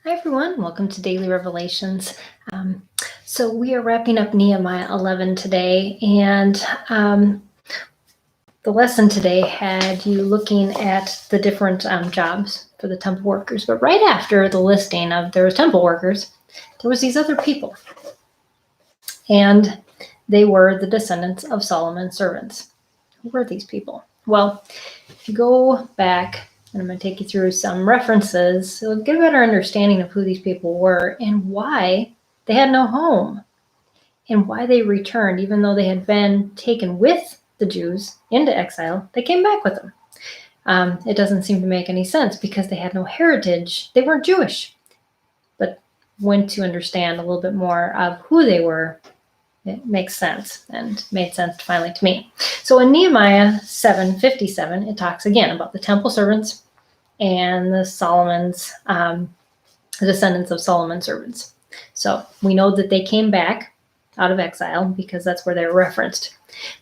Hi everyone, welcome to Daily Revelations. So we are wrapping up Nehemiah 11 today, and the lesson today had you looking at the different jobs for the temple workers. But right after the listing of there was temple workers, there was these other people, and they were the descendants of Solomon's servants. Who were these people? Well, if you go back, and I'm going to take you through some references, so you'll get a better understanding of who these people were and why they had no home and why they returned. Even though they had been taken with the Jews into exile, they came back with them. It doesn't seem to make any sense because they had no heritage. They weren't Jewish. But when to understand a little bit more of who they were, it makes sense and made sense finally to me. So in Nehemiah 7:57, it talks again about the temple servants and the descendants of Solomon's servants. So we know that they came back out of exile because that's where they're referenced.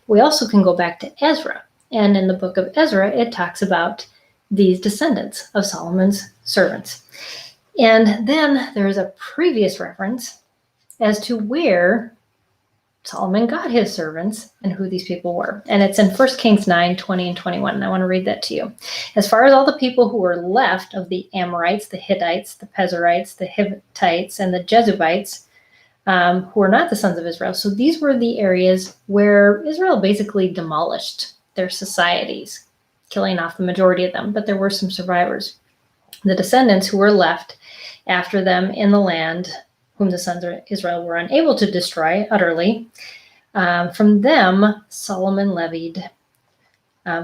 We also can go back to Ezra. And in the book of Ezra, it talks about these descendants of Solomon's servants. And then there's a previous reference as to where Solomon got his servants and who these people were. And it's in 1 Kings 9:20 and 21. And I want to read that to you. As far as all the people who were left of the Amorites, the Hittites, the Pezerites, the Hittites, and the Jebusites, who were not the sons of Israel. So these were the areas where Israel basically demolished their societies, killing off the majority of them. But there were some survivors. The descendants who were left after them in the land, whom the sons of Israel were unable to destroy utterly, from them Solomon levied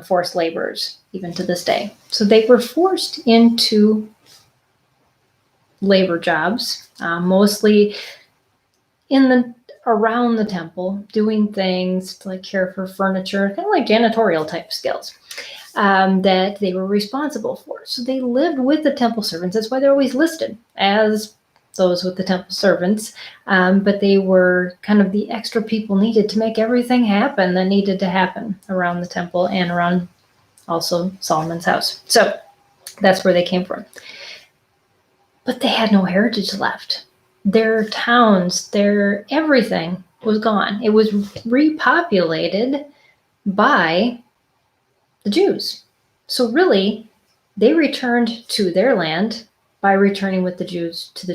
forced laborers, even to this day. So they were forced into labor jobs, mostly around the temple, doing things to care for furniture, kind of like janitorial type skills that they were responsible for. So they lived with the temple servants. That's why they're always listed as those with the temple servants, but they were kind of the extra people needed to make everything happen that needed to happen around the temple and around also Solomon's house. So that's where they came from. But they had no heritage left. Their towns, their everything was gone. It was repopulated by the Jews. So really, they returned to their land by returning with the Jews to the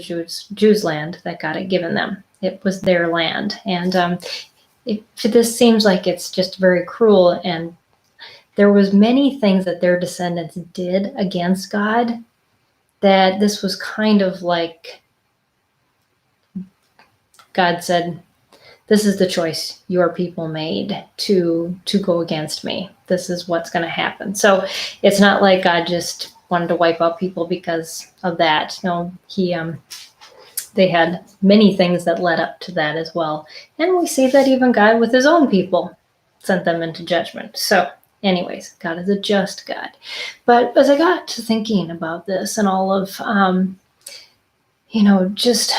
Jews' land that God had given them. It was their land. And this seems like it's just very cruel. And there was many things that their descendants did against God that this was kind of like God said, this is the choice your people made to go against me. This is what's going to happen. So it's not like God just wanted to wipe out people because of that. No, they had many things that led up to that as well. And we see that even God with his own people sent them into judgment. So anyways, God is a just God. But as I got to thinking about this and all of, just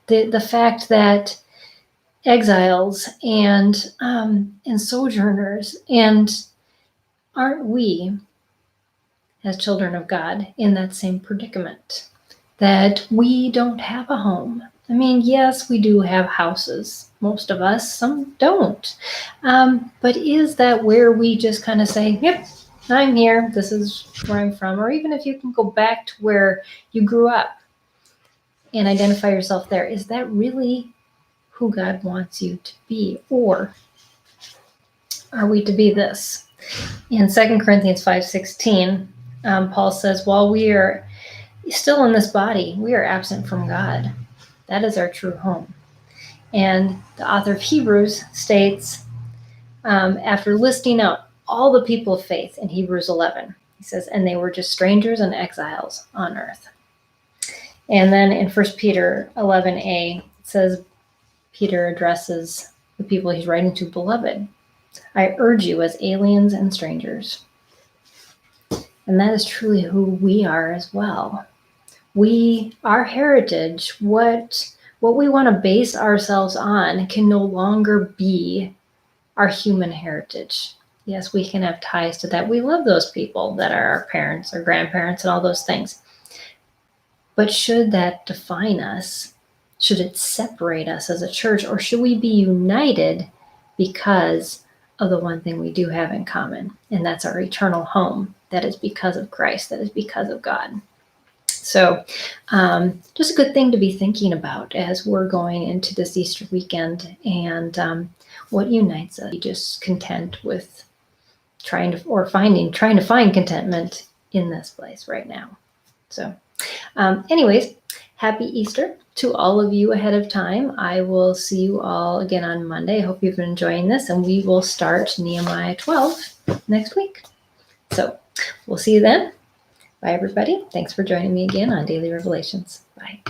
the fact that exiles and sojourners, and aren't we as children of God in that same predicament that we don't have a home? I mean, yes, we do have houses, most of us, some don't, but is that where we just kind of say, yep, I'm here, this is where I'm from? Or even if you can go back to where you grew up and identify yourself there, is that really who God wants you to be? Or are we to be this? In 2 Corinthians 5:16, Paul says, while we are still in this body, we are absent from God. That is our true home. And the author of Hebrews states, after listing out all the people of faith in Hebrews 11, he says, and they were just strangers and exiles on earth. And then in 1 Peter 11a, it says, Peter addresses the people he's writing to, beloved, I urge you as aliens and strangers. And that is truly who we are as well. Our heritage, what we want to base ourselves on, can no longer be our human heritage. Yes, we can have ties to that. We love those people that are our parents or grandparents and all those things. But should that define us? Should it separate us as a church, or should we be united because of the one thing we do have in common, and that's our eternal home? That is because of Christ, that is because of God. So just a good thing to be thinking about as we're going into this Easter weekend, and what unites us. Be just content with trying to find contentment in this place right now. So anyways, happy Easter to all of you ahead of time. I will see you all again on Monday. I hope you've been enjoying this, and we will start Nehemiah 12 next week. So we'll see you then. Bye, everybody. Thanks for joining me again on Daily Revelations. Bye.